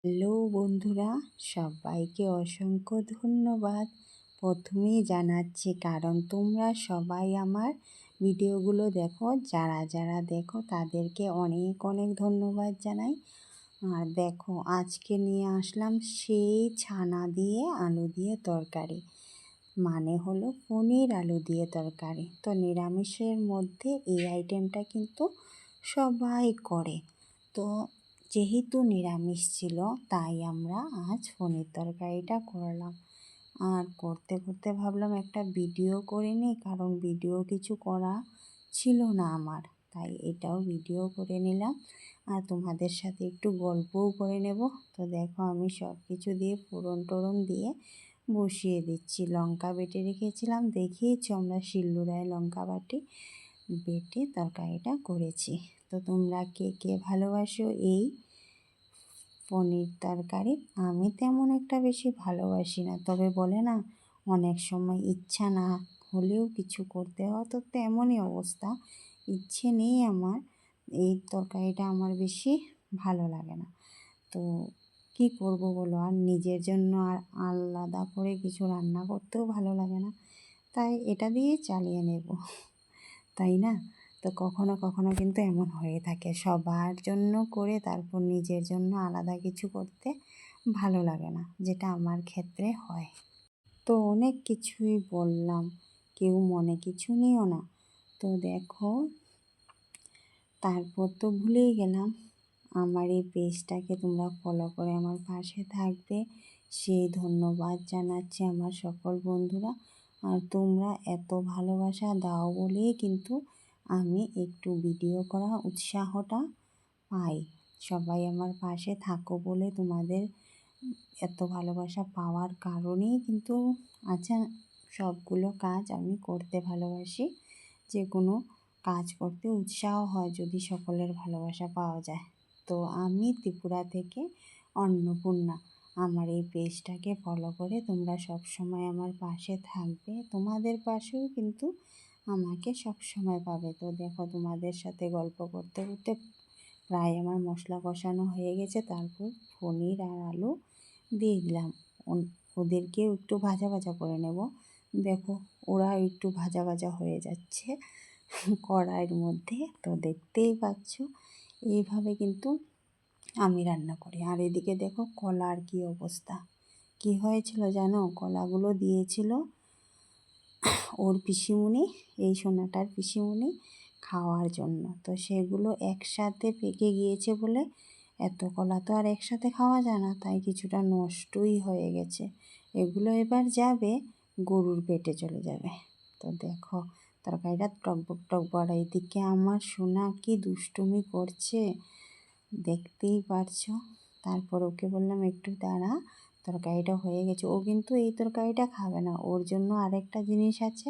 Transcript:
Hello বন্ধুরা, সবাইকে অসংখ্য ধন্যবাদ প্রথমেই জানাচ্ছি, কারণ তোমরা সবাই আমার ভিডিওগুলো দেখো। যারা যারা দেখো তাদেরকে অনেক অনেক ধন্যবাদ জানাই। আর দেখো, আজকে নিয়ে আসলাম সেই ছানা দিয়ে আলু দিয়ে তরকারি, মানে হলো পনির আলু দিয়ে তরকারি। তো নিরামিষের মধ্যে এই আইটেমটা কিন্তু সবাই করে। তো যেহেতু নিরামিষ ছিল, তাই আমরা আজ পনির তরকারিটা করলাম। আর করতে করতে ভাবলাম একটা ভিডিও করে নিই, কারণ ভিডিও কিছু করা ছিল না আমার, তাই এটাও ভিডিও করে নিলাম। আর তোমাদের সাথে একটু গল্পও করে নেব। তো দেখো, আমি সব কিছু দিয়ে ফোড়ন টোড়ন দিয়ে বসিয়ে দিচ্ছি। লঙ্কা বেটে রেখেছিলাম, দেখিয়েছি আমরা শিলনোড়ায় লঙ্কা বেটে তরকারিটা করেছি। তো তোমরা কে কে ভালোবাসো এই পনির তরকারি? আমি তেমন একটা বেশি ভালোবাসি না, তবে বলে না, অনেক সময় ইচ্ছা না হলেও কিছু করতে হয়। তো তেমনই অবস্থা, ইচ্ছে নেই আমার, এই তরকারিটা আমার বেশি ভালো লাগে না। তো কি করব বলো, আর নিজের জন্য আর আলাদা করে কিছু রান্না করতেও ভালো লাগে না, তাই এটা দিয়েই চালিয়ে নেব, তাই না? তো কখনো কখনো কিন্তু এমন হয়ে থাকে, সবার জন্য করে তারপর নিজের জন্য আলাদা কিছু করতে ভালো লাগে না, যেটা আমার ক্ষেত্রে হয়। তো অনেক কিছুই বললাম, কেউ মনে কিছু নিও না। তো দেখো, তারপর তো ভুলেই গেলাম, আমার এই পেজটাকে তোমরা ফলো করে আমার পাশে থাকবে, সেই ধন্যবাদ জানাচ্ছি আমার সকল বন্ধুরা। আর তোমরা এত ভালোবাসা দাও বলেই কিন্তু আমি একটু ভিডিও করা উৎসাহটা পাই। সবাই আমার পাশে থাকো বলে, তোমাদের এত ভালোবাসা পাওয়ার কারণেই কিন্তু আচ্ছা, সবগুলো কাজ আমি করতে ভালোবাসি। যে কোনো কাজ করতে উৎসাহ হয় যদি সকলের ভালোবাসা পাওয়া যায়। তো আমি ত্রিপুরা থেকে অন্নপূর্ণা, আমার এই পেজটাকে ফলো করে তোমরা সব সময় আমার পাশে থাকবে, তোমাদের পাশেও কিন্তু আমাকে সব সময় পাবে। তো দেখো, তোমাদের সাথে গল্প করতে করতে প্রায় আমার মশলা কষানো হয়ে গেছে। তারপর পনির আর আলু দিয়ে দিলাম, ওদেরকেও একটু ভাজা ভাজা করে নেব। দেখো, ওরা একটু ভাজা ভাজা হয়ে যাচ্ছে কড়াইয়ের মধ্যে, তো দেখতেই পাচ্ছ। এইভাবে কিন্তু আমি রান্না করি। আর এদিকে দেখো, কলার কি অবস্থা, কি হয়েছিল জানো? কলাগুলো দিয়েছিল ওর পিসিমণি, এই সোনাটার পিসিমণি, খাওয়ার জন্য। তো সেগুলো একসাথে পেকে গিয়েছে বলে, এত কলা তো আর একসাথে খাওয়া যায় না, তাই কিছুটা নষ্টই হয়ে গেছে। এগুলো এবার যাবে গরুর পেটে চলে যাবে। তো দেখো, তরকারিটা টকবক টকবক। এদিকে আমার সোনা কি দুষ্টুমি করছে, দেখতেই পারছো। তারপর ওকে বললাম একটু দাঁড়া, তরকারিটা হয়ে গেছে। ও কিন্তু এই তরকারিটা খাবে না, ওর জন্য আরেকটা জিনিস আছে,